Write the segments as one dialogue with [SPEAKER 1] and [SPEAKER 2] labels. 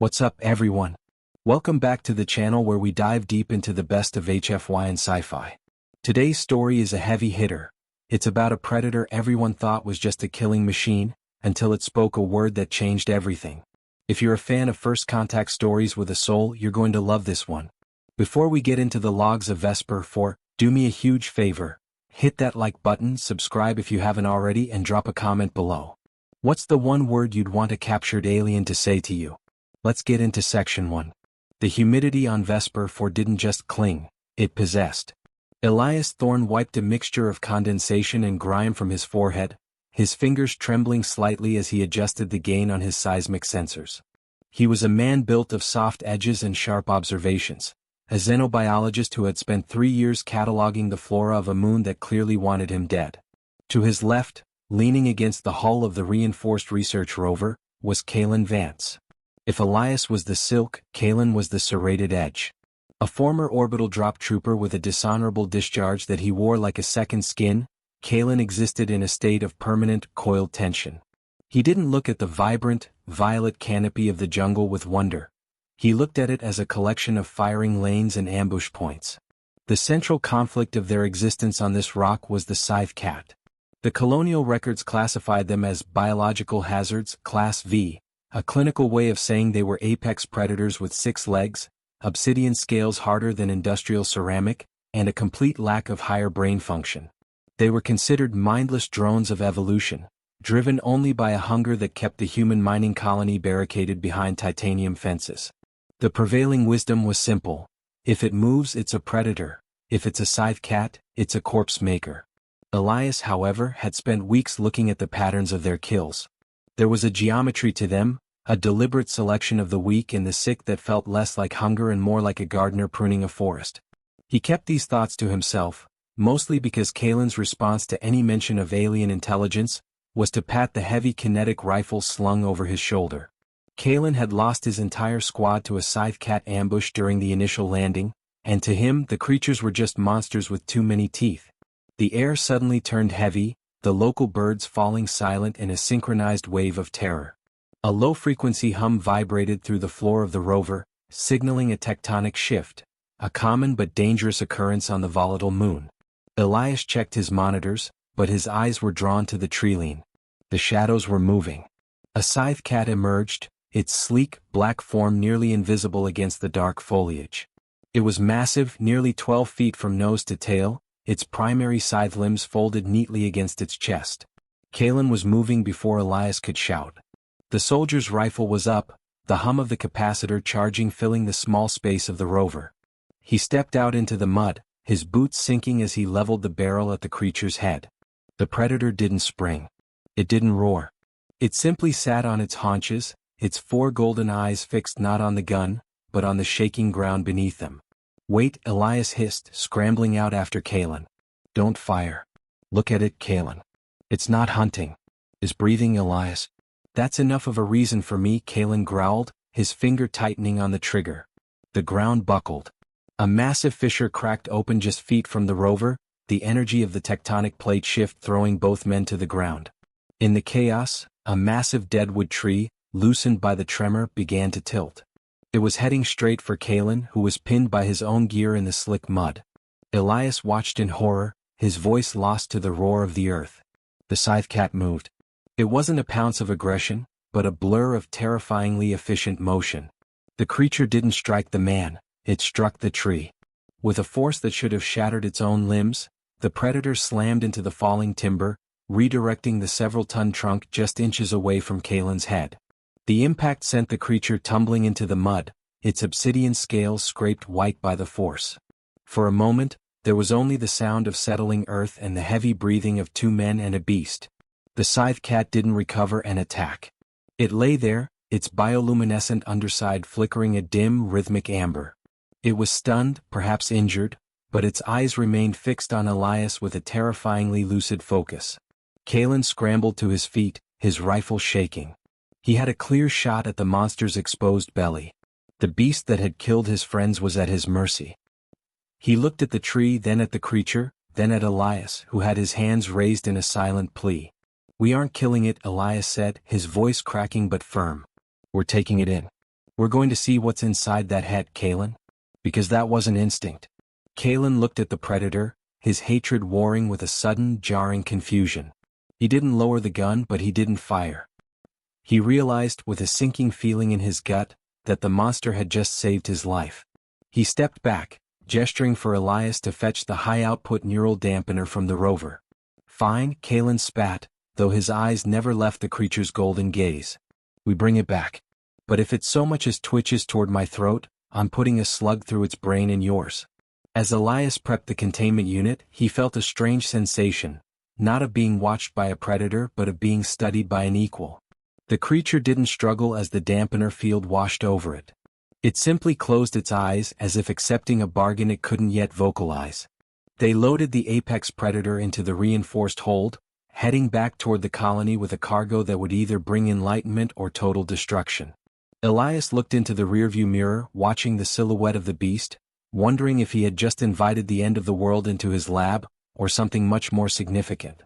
[SPEAKER 1] What's up, everyone? Welcome back to the channel where we dive deep into the best of HFY and sci-fi. Today's story is a heavy hitter. It's about a predator everyone thought was just a killing machine, until it spoke a word that changed everything. If you're a fan of first contact stories with a soul, you're going to love this one. Before we get into the logs of Vesper 4, do me a huge favor. Hit that like button, subscribe if you haven't already, and drop a comment below. What's the one word you'd want a captured alien to say to you? Let's get into section 1. The humidity on Vesper 4 didn't just cling, it possessed. Elias Thorne wiped a mixture of condensation and grime from his forehead, his fingers trembling slightly as he adjusted the gain on his seismic sensors. He was a man built of soft edges and sharp observations, a xenobiologist who had spent 3 years cataloging the flora of a moon that clearly wanted him dead. To his left, leaning against the hull of the reinforced research rover, was Kalen Vance. If Elias was the silk, Kalen was the serrated edge. A former orbital drop trooper with a dishonorable discharge that he wore like a second skin, Kalen existed in a state of permanent, coiled tension. He didn't look at the vibrant, violet canopy of the jungle with wonder. He looked at it as a collection of firing lanes and ambush points. The central conflict of their existence on this rock was the scythe cat. The colonial records classified them as biological hazards, Class V, a clinical way of saying they were apex predators with 6 legs, obsidian scales harder than industrial ceramic, and a complete lack of higher brain function. They were considered mindless drones of evolution, driven only by a hunger that kept the human mining colony barricaded behind titanium fences. The prevailing wisdom was simple: if it moves, it's a predator; if it's a scythe cat, it's a corpse maker. Elias, however, had spent weeks looking at the patterns of their kills. There was a geometry to them, a deliberate selection of the weak and the sick that felt less like hunger and more like a gardener pruning a forest. He kept these thoughts to himself, mostly because Kalen's response to any mention of alien intelligence was to pat the heavy kinetic rifle slung over his shoulder. Kalen had lost his entire squad to a scythe cat ambush during the initial landing, and to him the creatures were just monsters with too many teeth. The air suddenly turned heavy, the local birds falling silent in a synchronized wave of terror. A low-frequency hum vibrated through the floor of the rover, signaling a tectonic shift, a common but dangerous occurrence on the volatile moon. Elias checked his monitors, but his eyes were drawn to the treeline. The shadows were moving. A scythe cat emerged, its sleek, black form nearly invisible against the dark foliage. It was massive, nearly 12 feet from nose to tail, its primary scythe limbs folded neatly against its chest. Kalen was moving before Elias could shout. The soldier's rifle was up, the hum of the capacitor charging filling the small space of the rover. He stepped out into the mud, his boots sinking as he leveled the barrel at the creature's head. The predator didn't spring. It didn't roar. It simply sat on its haunches, its 4 golden eyes fixed not on the gun, but on the shaking ground beneath them. "Wait," Elias hissed, scrambling out after Kalen. "Don't fire. Look at it, Kalen. It's not hunting. It's breathing, Elias." "That's enough of a reason for me," Kalen growled, his finger tightening on the trigger. The ground buckled. A massive fissure cracked open just feet from the rover, the energy of the tectonic plate shift throwing both men to the ground. In the chaos, a massive deadwood tree, loosened by the tremor, began to tilt. It was heading straight for Kalen, who was pinned by his own gear in the slick mud. Elias watched in horror, his voice lost to the roar of the earth. The scythe cat moved. It wasn't a pounce of aggression, but a blur of terrifyingly efficient motion. The creature didn't strike the man, it struck the tree. With a force that should have shattered its own limbs, the predator slammed into the falling timber, redirecting the several-ton trunk just inches away from Kalen's head. The impact sent the creature tumbling into the mud, its obsidian scales scraped white by the force. For a moment, there was only the sound of settling earth and the heavy breathing of 2 men and a beast. The scythe cat didn't recover an attack. It lay there, its bioluminescent underside flickering a dim, rhythmic amber. It was stunned, perhaps injured, but its eyes remained fixed on Elias with a terrifyingly lucid focus. Kalen scrambled to his feet, his rifle shaking. He had a clear shot at the monster's exposed belly. The beast that had killed his friends was at his mercy. He looked at the tree, then at the creature, then at Elias, who had his hands raised in a silent plea. "We aren't killing it," Elias said, his voice cracking but firm. "We're taking it in." We're going to see what's inside that head, Kalen. Because that wasn't instinct. Kalen looked at the predator, his hatred warring with a sudden, jarring confusion. He didn't lower the gun, but he didn't fire. He realized, with a sinking feeling in his gut, that the monster had just saved his life. He stepped back, gesturing for Elias to fetch the high-output neural dampener from the rover. Fine, Kalen spat, though his eyes never left the creature's golden gaze. We bring it back. But if it so much as twitches toward my throat, I'm putting a slug through its brain and yours. As Elias prepped the containment unit, he felt a strange sensation, not of being watched by a predator but of being studied by an equal. The creature didn't struggle as the dampener field washed over it. It simply closed its eyes as if accepting a bargain it couldn't yet vocalize. They loaded the apex predator into the reinforced hold, heading back toward the colony with a cargo that would either bring enlightenment or total destruction. Elias looked into the rearview mirror, watching the silhouette of the beast, wondering if he had just invited the end of the world into his lab, or something much more significant.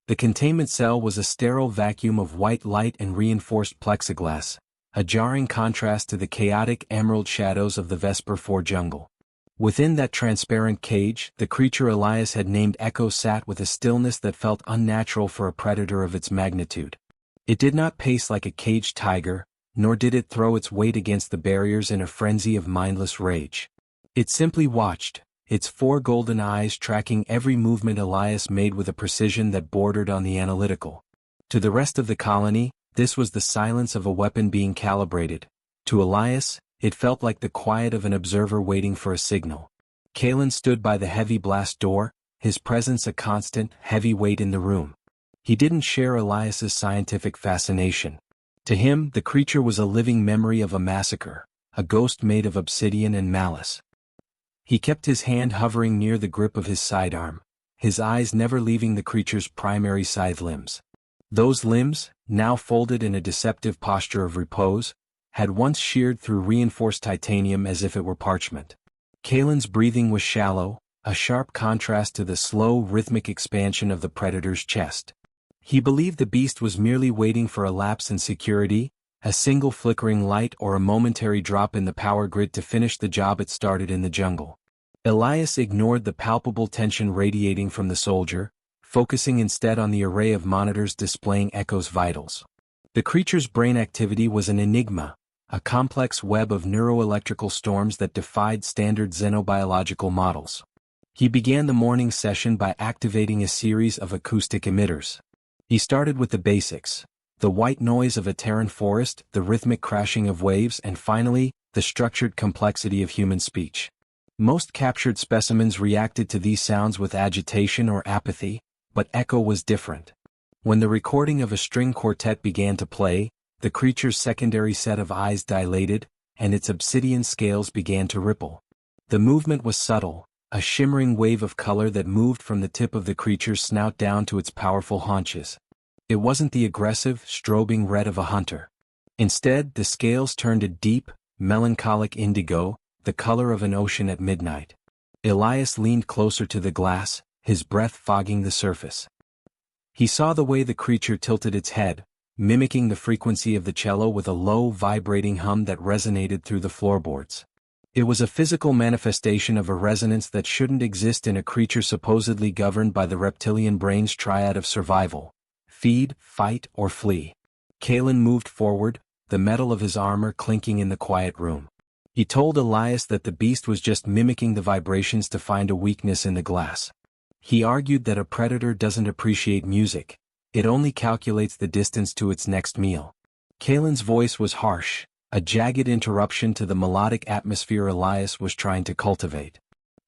[SPEAKER 1] The containment cell was a sterile vacuum of white light and reinforced plexiglass, a jarring contrast to the chaotic emerald shadows of the Vesper 4 jungle. Within that transparent cage, the creature Elias had named Echo sat with a stillness that felt unnatural for a predator of its magnitude. It did not pace like a caged tiger, nor did it throw its weight against the barriers in a frenzy of mindless rage. It simply watched, its 4 golden eyes tracking every movement Elias made with a precision that bordered on the analytical. To the rest of the colony, this was the silence of a weapon being calibrated. To Elias, it felt like the quiet of an observer waiting for a signal. Kalen stood by the heavy blast door, his presence a constant, heavy weight in the room. He didn't share Elias's scientific fascination. To him, the creature was a living memory of a massacre, a ghost made of obsidian and malice. He kept his hand hovering near the grip of his sidearm, his eyes never leaving the creature's primary scythe limbs. Those limbs, now folded in a deceptive posture of repose, had once sheared through reinforced titanium as if it were parchment. Kalen's breathing was shallow, a sharp contrast to the slow, rhythmic expansion of the predator's chest. He believed the beast was merely waiting for a lapse in security, a single flickering light or a momentary drop in the power grid to finish the job it started in the jungle. Elias ignored the palpable tension radiating from the soldier, focusing instead on the array of monitors displaying Echo's vitals. The creature's brain activity was an enigma, a complex web of neuroelectrical storms that defied standard xenobiological models. He began the morning session by activating a series of acoustic emitters. He started with the basics, the white noise of a Terran forest, the rhythmic crashing of waves, and finally, the structured complexity of human speech. Most captured specimens reacted to these sounds with agitation or apathy, but Echo was different. When the recording of a string quartet began to play, the creature's secondary set of eyes dilated, and its obsidian scales began to ripple. The movement was subtle, a shimmering wave of color that moved from the tip of the creature's snout down to its powerful haunches. It wasn't the aggressive, strobing red of a hunter. Instead, the scales turned a deep, melancholic indigo, the color of an ocean at midnight. Elias leaned closer to the glass, his breath fogging the surface. He saw the way the creature tilted its head, mimicking the frequency of the cello with a low, vibrating hum that resonated through the floorboards. It was a physical manifestation of a resonance that shouldn't exist in a creature supposedly governed by the reptilian brain's triad of survival: feed, fight, or flee. Kalen moved forward, the metal of his armor clinking in the quiet room. He told Elias that the beast was just mimicking the vibrations to find a weakness in the glass. He argued that a predator doesn't appreciate music, it only calculates the distance to its next meal. Kalen's voice was harsh, a jagged interruption to the melodic atmosphere Elias was trying to cultivate.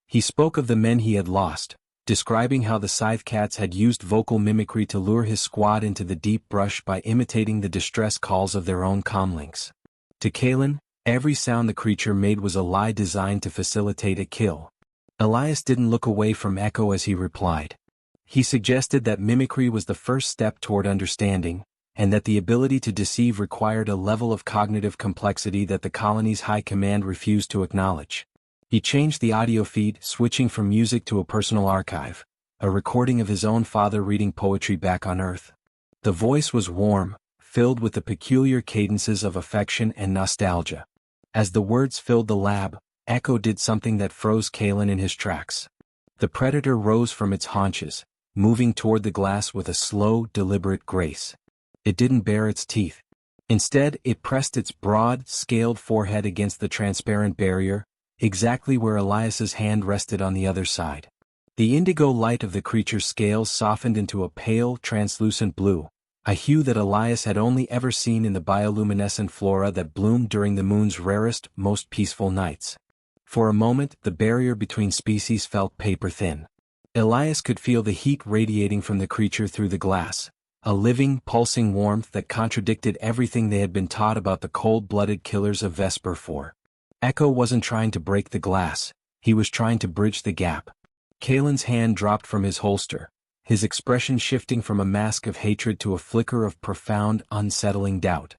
[SPEAKER 1] He spoke of the men he had lost, describing how the scythe cats had used vocal mimicry to lure his squad into the deep brush by imitating the distress calls of their own comlinks. To Kalen, every sound the creature made was a lie designed to facilitate a kill. Elias didn't look away from Echo as he replied. He suggested that mimicry was the first step toward understanding, and that the ability to deceive required a level of cognitive complexity that the colony's high command refused to acknowledge. He changed the audio feed, switching from music to a personal archive, a recording of his own father reading poetry back on Earth. The voice was warm, filled with the peculiar cadences of affection and nostalgia. As the words filled the lab, Echo did something that froze Kalen in his tracks. The predator rose from its haunches, moving toward the glass with a slow, deliberate grace. It didn't bare its teeth. Instead, it pressed its broad, scaled forehead against the transparent barrier, exactly where Elias's hand rested on the other side. The indigo light of the creature's scales softened into a pale, translucent blue, a hue that Elias had only ever seen in the bioluminescent flora that bloomed during the moon's rarest, most peaceful nights. For a moment, the barrier between species felt paper-thin. Elias could feel the heat radiating from the creature through the glass, a living, pulsing warmth that contradicted everything they had been taught about the cold-blooded killers of Vesper 4. Echo wasn't trying to break the glass, he was trying to bridge the gap. Kalen's hand dropped from his holster, his expression shifting from a mask of hatred to a flicker of profound, unsettling doubt.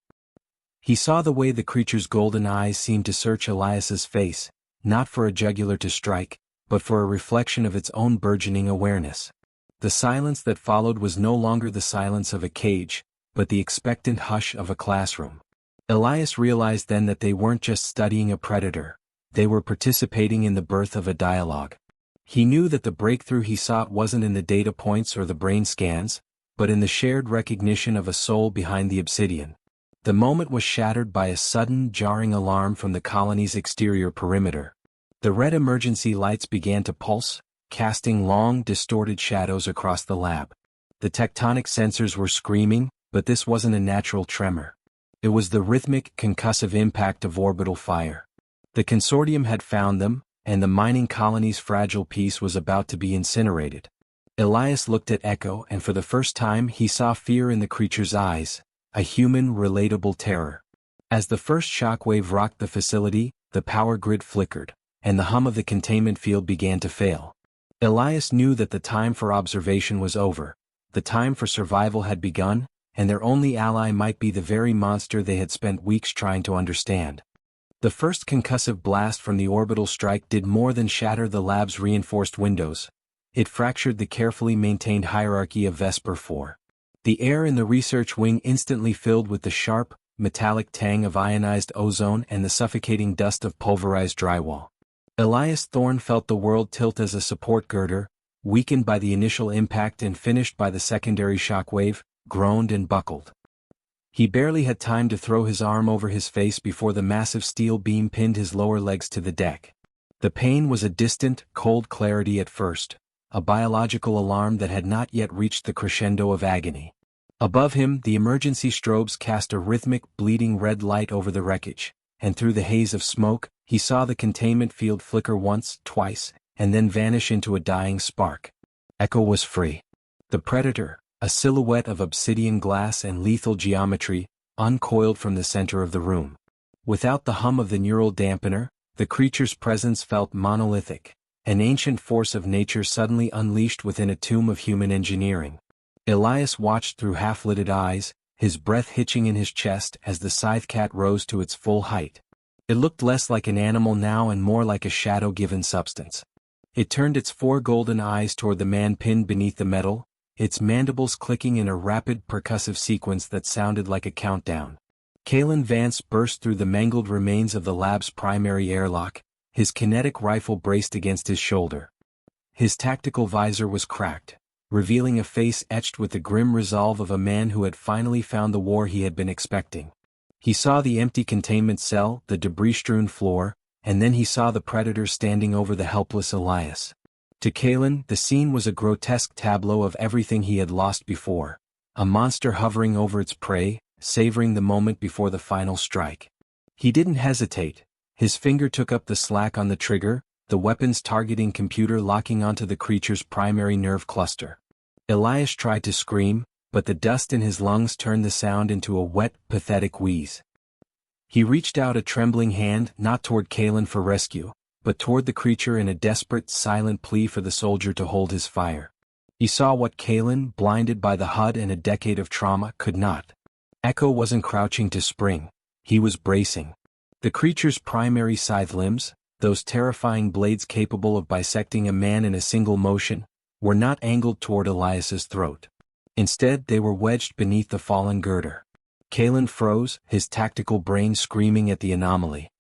[SPEAKER 1] He saw the way the creature's golden eyes seemed to search Elias's face, not for a jugular to strike, but for a reflection of its own burgeoning awareness. The silence that followed was no longer the silence of a cage, but the expectant hush of a classroom. Elias realized then that they weren't just studying a predator, they were participating in the birth of a dialogue. He knew that the breakthrough he sought wasn't in the data points or the brain scans, but in the shared recognition of a soul behind the obsidian. The moment was shattered by a sudden, jarring alarm from the colony's exterior perimeter. The red emergency lights began to pulse, casting long, distorted shadows across the lab. The tectonic sensors were screaming, but this wasn't a natural tremor. It was the rhythmic, concussive impact of orbital fire. The consortium had found them, and the mining colony's fragile piece was about to be incinerated. Elias looked at Echo, and for the first time he saw fear in the creature's eyes, a human, relatable terror. As the first shockwave rocked the facility, the power grid flickered, and the hum of the containment field began to fail. Elias knew that the time for observation was over, the time for survival had begun, and their only ally might be the very monster they had spent weeks trying to understand. The first concussive blast from the orbital strike did more than shatter the lab's reinforced windows. It fractured the carefully maintained hierarchy of Vesper 4. The air in the research wing instantly filled with the sharp, metallic tang of ionized ozone and the suffocating dust of pulverized drywall. Elias Thorne felt the world tilt as a support girder, weakened by the initial impact and finished by the secondary shockwave, groaned and buckled. He barely had time to throw his arm over his face before the massive steel beam pinned his lower legs to the deck. The pain was a distant, cold clarity at first, a biological alarm that had not yet reached the crescendo of agony. Above him, the emergency strobes cast a rhythmic, bleeding red light over the wreckage, and through the haze of smoke, he saw the containment field flicker once, twice, and then vanish into a dying spark. Echo was free. The predator, a silhouette of obsidian glass and lethal geometry, uncoiled from the center of the room. Without the hum of the neural dampener, the creature's presence felt monolithic, an ancient force of nature suddenly unleashed within a tomb of human engineering. Elias watched through half-lidded eyes, his breath hitching in his chest as the scythe cat rose to its full height. It looked less like an animal now and more like a shadow-given substance. It turned its four golden eyes toward the man pinned beneath the metal, its mandibles clicking in a rapid percussive sequence that sounded like a countdown. Kalen Vance burst through the mangled remains of the lab's primary airlock, his kinetic rifle braced against his shoulder. His tactical visor was cracked, revealing a face etched with the grim resolve of a man who had finally found the war he had been expecting. He saw the empty containment cell, the debris-strewn floor, and then he saw the predator standing over the helpless Elias. To Kalen, the scene was a grotesque tableau of everything he had lost before, a monster hovering over its prey, savoring the moment before the final strike. He didn't hesitate. His finger took up the slack on the trigger, the weapon's targeting computer locking onto the creature's primary nerve cluster. Elias tried to scream, but the dust in his lungs turned the sound into a wet, pathetic wheeze. He reached out a trembling hand, not toward Kalen for rescue, but toward the creature in a desperate, silent plea for the soldier to hold his fire. He saw what Kalen, blinded by the HUD and a decade of trauma, could not. Echo wasn't crouching to spring, he was bracing. The creature's primary scythe limbs, those terrifying blades capable of bisecting a man in a single motion, were not angled toward Elias's throat. Instead, they were wedged beneath the fallen girder. Kalen froze, his tactical brain screaming at the anomaly.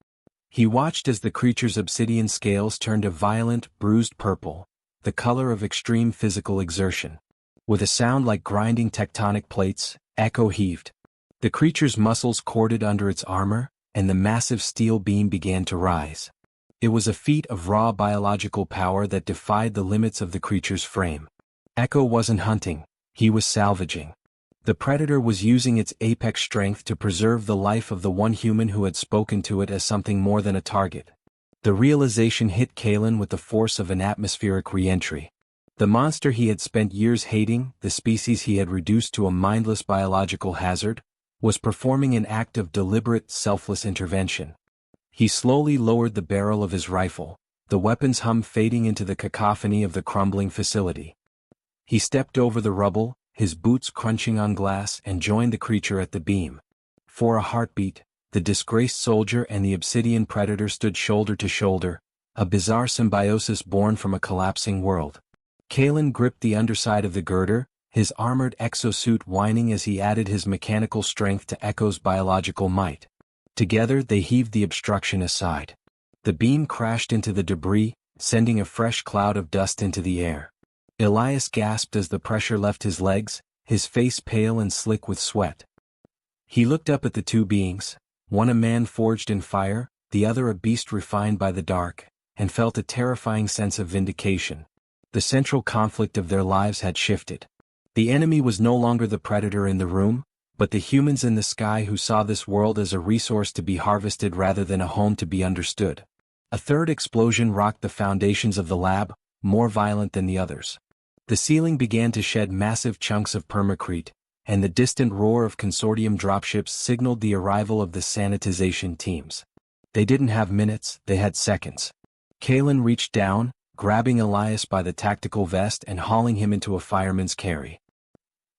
[SPEAKER 1] He watched as the creature's obsidian scales turned a violent, bruised purple, the color of extreme physical exertion. With a sound like grinding tectonic plates, Echo heaved. The creature's muscles corded under its armor, and the massive steel beam began to rise. It was a feat of raw biological power that defied the limits of the creature's frame. Echo wasn't hunting, he was salvaging. The predator was using its apex strength to preserve the life of the one human who had spoken to it as something more than a target. The realization hit Kalen with the force of an atmospheric re-entry. The monster he had spent years hating, the species he had reduced to a mindless biological hazard, was performing an act of deliberate, selfless intervention. He slowly lowered the barrel of his rifle, the weapon's hum fading into the cacophony of the crumbling facility. He stepped over the rubble, his boots crunching on glass, and joined the creature at the beam. For a heartbeat, the disgraced soldier and the obsidian predator stood shoulder to shoulder, a bizarre symbiosis born from a collapsing world. Kalen gripped the underside of the girder, his armored exosuit whining as he added his mechanical strength to Echo's biological might. Together they heaved the obstruction aside. The beam crashed into the debris, sending a fresh cloud of dust into the air. Elias gasped as the pressure left his legs, his face pale and slick with sweat. He looked up at the two beings, one a man forged in fire, the other a beast refined by the dark, and felt a terrifying sense of vindication. The central conflict of their lives had shifted. The enemy was no longer the predator in the room, but the humans in the sky who saw this world as a resource to be harvested rather than a home to be understood. A third explosion rocked the foundations of the lab, more violent than the others. The ceiling began to shed massive chunks of permacrete, and the distant roar of consortium dropships signaled the arrival of the sanitization teams. They didn't have minutes, they had seconds. Kalen reached down, grabbing Elias by the tactical vest and hauling him into a fireman's carry.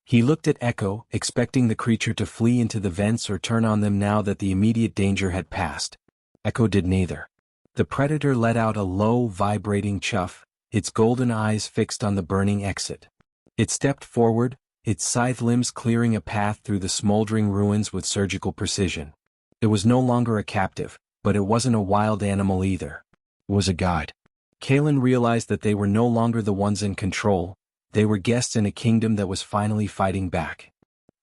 [SPEAKER 1] He looked at Echo, expecting the creature to flee into the vents or turn on them now that the immediate danger had passed. Echo did neither. The predator let out a low, vibrating chuff, its golden eyes fixed on the burning exit. It stepped forward, its scythe limbs clearing a path through the smoldering ruins with surgical precision. It was no longer a captive, but it wasn't a wild animal either. It was a guide. Kalen realized that they were no longer the ones in control, they were guests in a kingdom that was finally fighting back.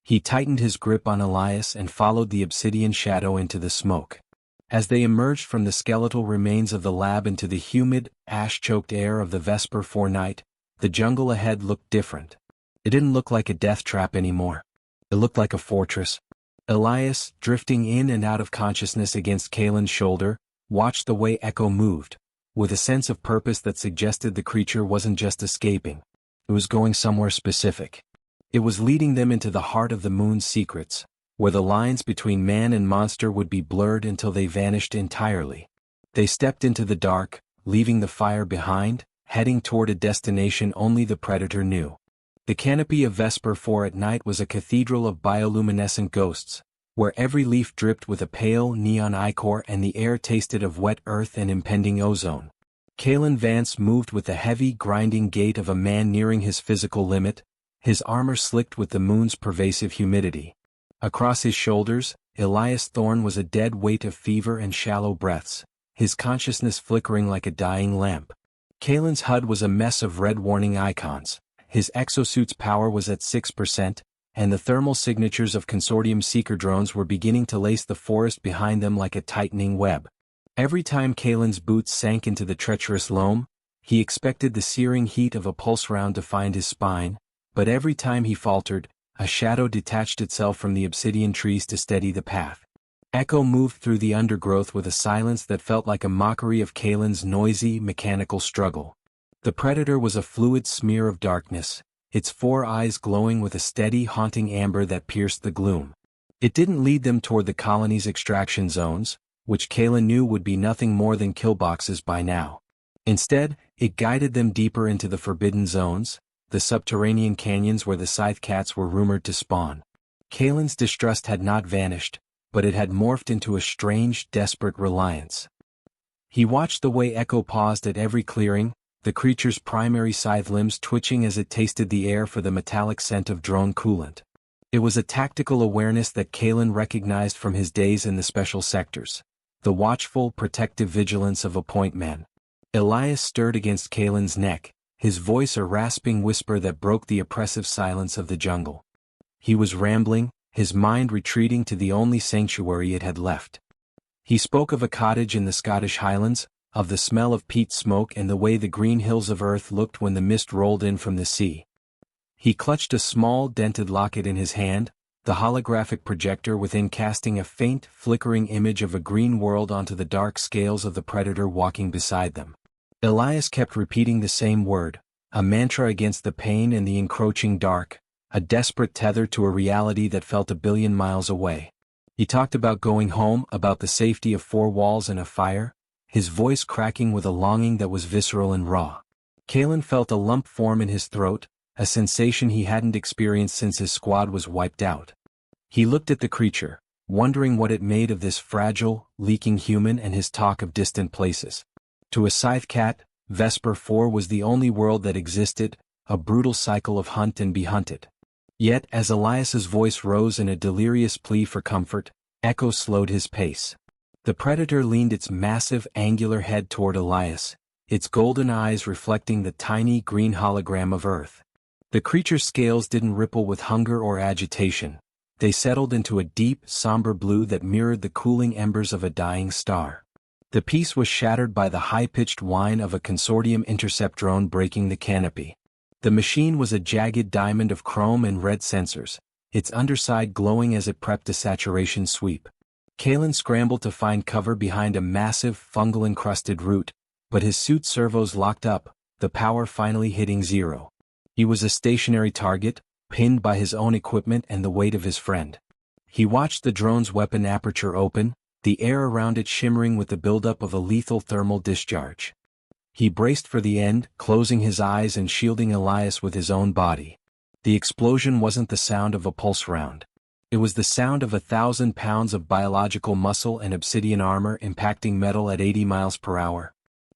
[SPEAKER 1] He tightened his grip on Elias and followed the obsidian shadow into the smoke. As they emerged from the skeletal remains of the lab into the humid, ash-choked air of the Vesper forenight, the jungle ahead looked different. It didn't look like a death trap anymore. It looked like a fortress. Elias, drifting in and out of consciousness against Kalen's shoulder, watched the way Echo moved, with a sense of purpose that suggested the creature wasn't just escaping. It was going somewhere specific. It was leading them into the heart of the moon's secrets, where the lines between man and monster would be blurred until they vanished entirely. They stepped into the dark, leaving the fire behind, heading toward a destination only the predator knew. The canopy of Vesper 4 at night was a cathedral of bioluminescent ghosts, where every leaf dripped with a pale neon ichor and the air tasted of wet earth and impending ozone. Kalen Vance moved with the heavy, grinding gait of a man nearing his physical limit, his armor slicked with the moon's pervasive humidity. Across his shoulders, Elias Thorne was a dead weight of fever and shallow breaths, his consciousness flickering like a dying lamp. Kalen's HUD was a mess of red warning icons, his exosuit's power was at 6%, and the thermal signatures of consortium seeker drones were beginning to lace the forest behind them like a tightening web. Every time Kalen's boots sank into the treacherous loam, he expected the searing heat of a pulse round to find his spine, but every time he faltered, a shadow detached itself from the obsidian trees to steady the path. Echo moved through the undergrowth with a silence that felt like a mockery of Kalen's noisy, mechanical struggle. The predator was a fluid smear of darkness, its four eyes glowing with a steady, haunting amber that pierced the gloom. It didn't lead them toward the colony's extraction zones, which Kalen knew would be nothing more than killboxes by now. Instead, it guided them deeper into the forbidden zones, the subterranean canyons where the scythe cats were rumored to spawn. Kalen's distrust had not vanished, but it had morphed into a strange, desperate reliance. He watched the way Echo paused at every clearing, the creature's primary scythe limbs twitching as it tasted the air for the metallic scent of drone coolant. It was a tactical awareness that Kalen recognized from his days in the special sectors. the watchful, protective vigilance of a point man. Elias stirred against Kalen's neck, his voice a rasping whisper that broke the oppressive silence of the jungle. He was rambling, his mind retreating to the only sanctuary it had left. He spoke of a cottage in the Scottish Highlands, of the smell of peat smoke and the way the green hills of earth looked when the mist rolled in from the sea. He clutched a small, dented locket in his hand, the holographic projector within casting a faint, flickering image of a green world onto the dark scales of the predator walking beside them. Elias kept repeating the same word, a mantra against the pain and the encroaching dark, a desperate tether to a reality that felt a billion miles away. He talked about going home, about the safety of four walls and a fire, his voice cracking with a longing that was visceral and raw. Kalen felt a lump form in his throat, a sensation he hadn't experienced since his squad was wiped out. He looked at the creature, wondering what it made of this fragile, leaking human and his talk of distant places. To a scythe cat, Vesper 4 was the only world that existed, a brutal cycle of hunt and be hunted. Yet, as Elias's voice rose in a delirious plea for comfort, Echo slowed his pace. The predator leaned its massive, angular head toward Elias, its golden eyes reflecting the tiny green hologram of Earth. The creature's scales didn't ripple with hunger or agitation. They settled into a deep, somber blue that mirrored the cooling embers of a dying star. The peace was shattered by the high-pitched whine of a consortium intercept drone breaking the canopy. The machine was a jagged diamond of chrome and red sensors, its underside glowing as it prepped a saturation sweep. Kalen scrambled to find cover behind a massive, fungal-encrusted root, but his suit servos locked up, the power finally hitting zero. He was a stationary target, pinned by his own equipment and the weight of his friend. He watched the drone's weapon aperture open, the air around it shimmering with the buildup of a lethal thermal discharge. He braced for the end, closing his eyes and shielding Elias with his own body. The explosion wasn't the sound of a pulse round. It was the sound of 1,000 pounds of biological muscle and obsidian armor impacting metal at 80 miles per hour.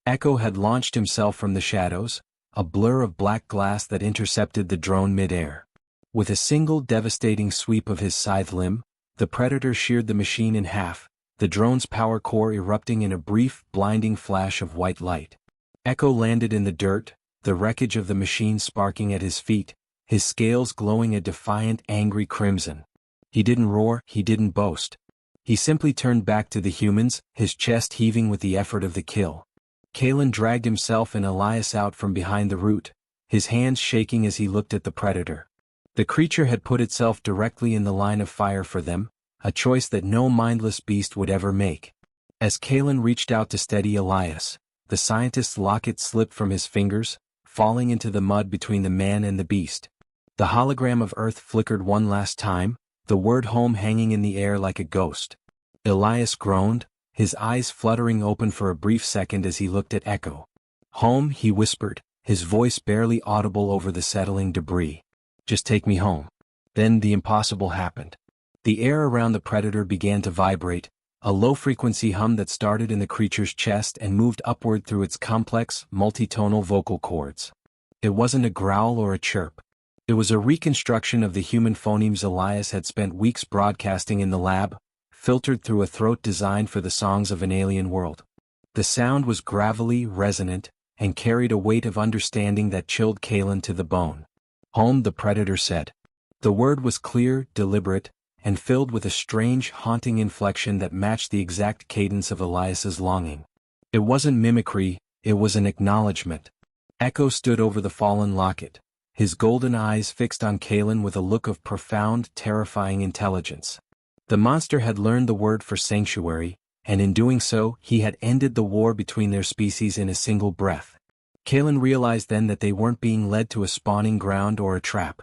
[SPEAKER 1] Echo had launched himself from the shadows, a blur of black glass that intercepted the drone mid-air. With a single devastating sweep of his scythe limb, the predator sheared the machine in half, the drone's power core erupting in a brief, blinding flash of white light. Echo landed in the dirt, the wreckage of the machine sparking at his feet, his scales glowing a defiant, angry crimson. He didn't roar, he didn't boast. He simply turned back to the humans, his chest heaving with the effort of the kill. Kalen dragged himself and Elias out from behind the root, his hands shaking as he looked at the predator. The creature had put itself directly in the line of fire for them, a choice that no mindless beast would ever make. As Kalen reached out to steady Elias, the scientist's locket slipped from his fingers, falling into the mud between the man and the beast. The hologram of Earth flickered one last time, the word home hanging in the air like a ghost. Elias groaned, his eyes fluttering open for a brief second as he looked at Echo. Home, he whispered, his voice barely audible over the settling debris. Just take me home. Then the impossible happened. The air around the predator began to vibrate, a low-frequency hum that started in the creature's chest and moved upward through its complex, multitonal vocal cords. It wasn't a growl or a chirp. It was a reconstruction of the human phonemes Elias had spent weeks broadcasting in the lab, filtered through a throat designed for the songs of an alien world. The sound was gravelly, resonant, and carried a weight of understanding that chilled Kalen to the bone. Home, the predator said. The word was clear, deliberate, and filled with a strange, haunting inflection that matched the exact cadence of Elias's longing. It wasn't mimicry, it was an acknowledgement. Echo stood over the fallen locket, his golden eyes fixed on Kalen with a look of profound, terrifying intelligence. The monster had learned the word for sanctuary, and in doing so, he had ended the war between their species in a single breath. Kalen realized then that they weren't being led to a spawning ground or a trap.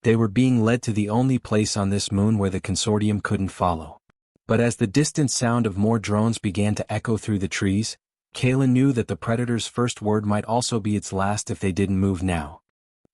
[SPEAKER 1] They were being led to the only place on this moon where the consortium couldn't follow. But as the distant sound of more drones began to echo through the trees, Kalen knew that the predator's first word might also be its last if they didn't move now.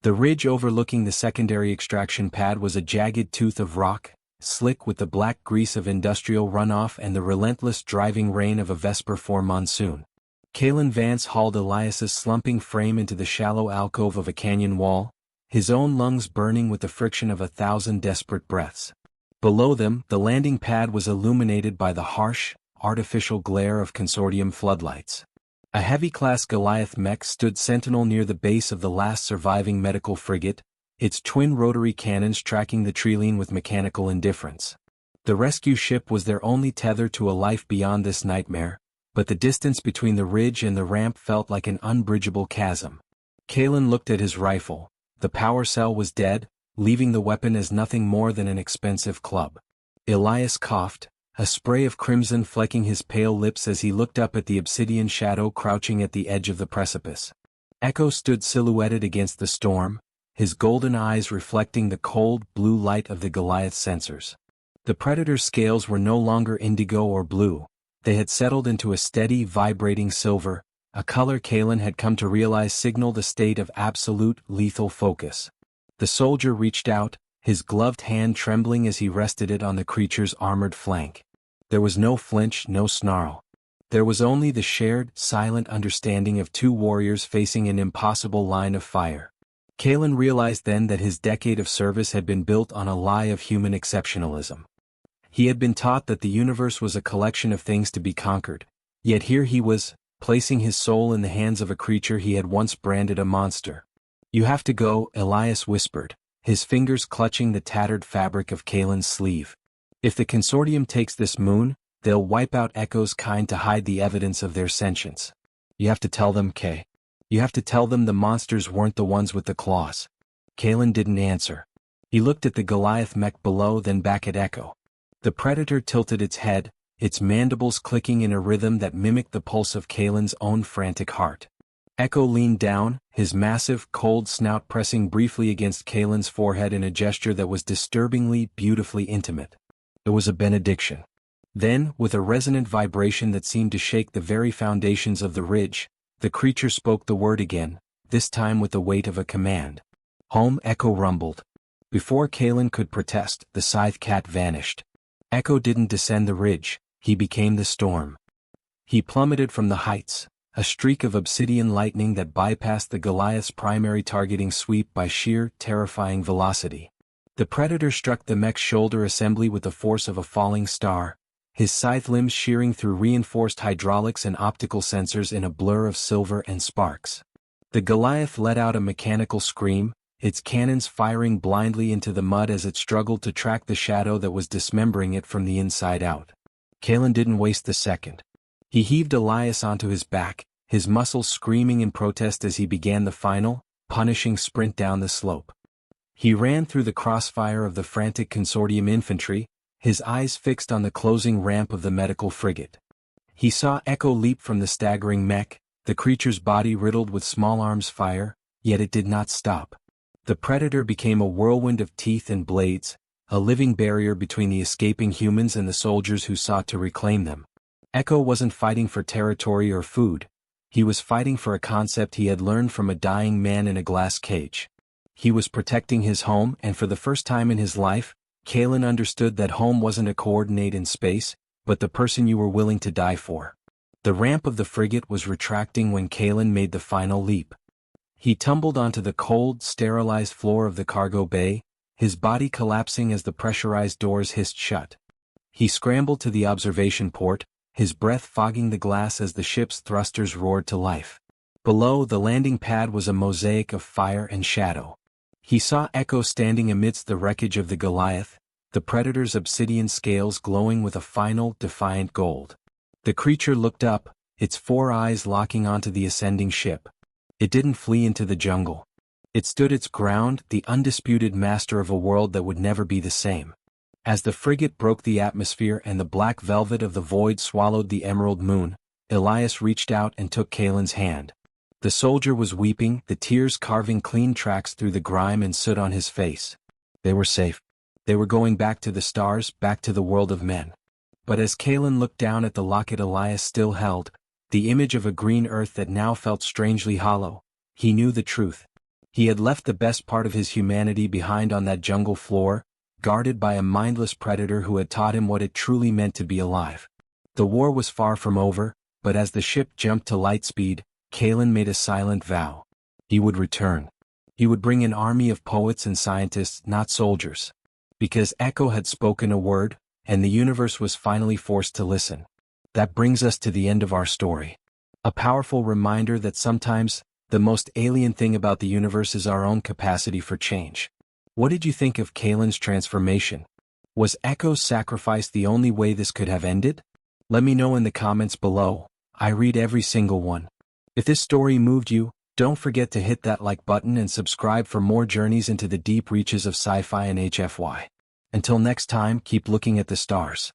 [SPEAKER 1] The ridge overlooking the secondary extraction pad was a jagged tooth of rock, slick with the black grease of industrial runoff and the relentless driving rain of a Vesper 4 monsoon. Kalen Vance hauled Elias's slumping frame into the shallow alcove of a canyon wall, his own lungs burning with the friction of 1,000 desperate breaths. Below them, the landing pad was illuminated by the harsh, artificial glare of consortium floodlights. A heavy-class Goliath mech stood sentinel near the base of the last surviving medical frigate, its twin rotary cannons tracking the Trilene with mechanical indifference. The rescue ship was their only tether to a life beyond this nightmare, but the distance between the ridge and the ramp felt like an unbridgeable chasm. Kalen looked at his rifle. The power cell was dead, leaving the weapon as nothing more than an expensive club. Elias coughed, a spray of crimson flecking his pale lips as he looked up at the obsidian shadow crouching at the edge of the precipice. Echo stood silhouetted against the storm, his golden eyes reflecting the cold blue light of the Goliath sensors. The Predator's scales were no longer indigo or blue, they had settled into a steady vibrating silver, a color Kalen had come to realize signaled a state of absolute lethal focus. The soldier reached out, his gloved hand trembling as he rested it on the creature's armored flank. There was no flinch, no snarl. There was only the shared, silent understanding of two warriors facing an impossible line of fire. Kalen realized then that his decade of service had been built on a lie of human exceptionalism. He had been taught that the universe was a collection of things to be conquered, yet here he was, placing his soul in the hands of a creature he had once branded a monster. "You have to go," Elias whispered, his fingers clutching the tattered fabric of Kalen's sleeve. "If the consortium takes this moon, they'll wipe out Echo's kind to hide the evidence of their sentience. You have to tell them, Kay. You have to tell them the monsters weren't the ones with the claws." Kalen didn't answer. He looked at the Goliath mech below, then back at Echo. The Predator tilted its head, its mandibles clicking in a rhythm that mimicked the pulse of Kalen's own frantic heart. Echo leaned down, his massive, cold snout pressing briefly against Kalen's forehead in a gesture that was disturbingly, beautifully intimate. It was a benediction. Then, with a resonant vibration that seemed to shake the very foundations of the ridge, the creature spoke the word again, this time with the weight of a command. "Home," Echo rumbled. Before Kalen could protest, the scythe cat vanished. Echo didn't descend the ridge, he became the storm. He plummeted from the heights, a streak of obsidian lightning that bypassed the Goliath's primary targeting sweep by sheer, terrifying velocity. The Predator struck the mech's shoulder assembly with the force of a falling star, his scythe limbs shearing through reinforced hydraulics and optical sensors in a blur of silver and sparks. The Goliath let out a mechanical scream, its cannons firing blindly into the mud as it struggled to track the shadow that was dismembering it from the inside out. Kalen didn't waste a second. He heaved Elias onto his back, his muscles screaming in protest as he began the final, punishing sprint down the slope. He ran through the crossfire of the frantic consortium infantry, his eyes fixed on the closing ramp of the medical frigate. He saw Echo leap from the staggering mech, the creature's body riddled with small arms fire, yet it did not stop. The Predator became a whirlwind of teeth and blades, a living barrier between the escaping humans and the soldiers who sought to reclaim them. Echo wasn't fighting for territory or food. He was fighting for a concept he had learned from a dying man in a glass cage. He was protecting his home, and for the first time in his life, Kalen understood that home wasn't a coordinate in space, but the person you were willing to die for. The ramp of the frigate was retracting when Kalen made the final leap. He tumbled onto the cold, sterilized floor of the cargo bay, his body collapsing as the pressurized doors hissed shut. He scrambled to the observation port, his breath fogging the glass as the ship's thrusters roared to life. Below, the landing pad was a mosaic of fire and shadow. He saw Echo standing amidst the wreckage of the Goliath, the Predator's obsidian scales glowing with a final, defiant gold. The creature looked up, its four eyes locking onto the ascending ship. It didn't flee into the jungle. It stood its ground, the undisputed master of a world that would never be the same. As the frigate broke the atmosphere and the black velvet of the void swallowed the emerald moon, Elias reached out and took Kalen's hand. The soldier was weeping, the tears carving clean tracks through the grime and soot on his face. They were safe. They were going back to the stars, back to the world of men. But as Kalen looked down at the locket Elias still held, the image of a green earth that now felt strangely hollow, he knew the truth. He had left the best part of his humanity behind on that jungle floor, guarded by a mindless predator who had taught him what it truly meant to be alive. The war was far from over, but as the ship jumped to light speed, Kalen made a silent vow. He would return. He would bring an army of poets and scientists, not soldiers. Because Echo had spoken a word, and the universe was finally forced to listen. That brings us to the end of our story. A powerful reminder that sometimes, the most alien thing about the universe is our own capacity for change. What did you think of Kalen's transformation? Was Echo's sacrifice the only way this could have ended? Let me know in the comments below. I read every single one. If this story moved you, don't forget to hit that like button and subscribe for more journeys into the deep reaches of sci-fi and HFY. Until next time, keep looking at the stars.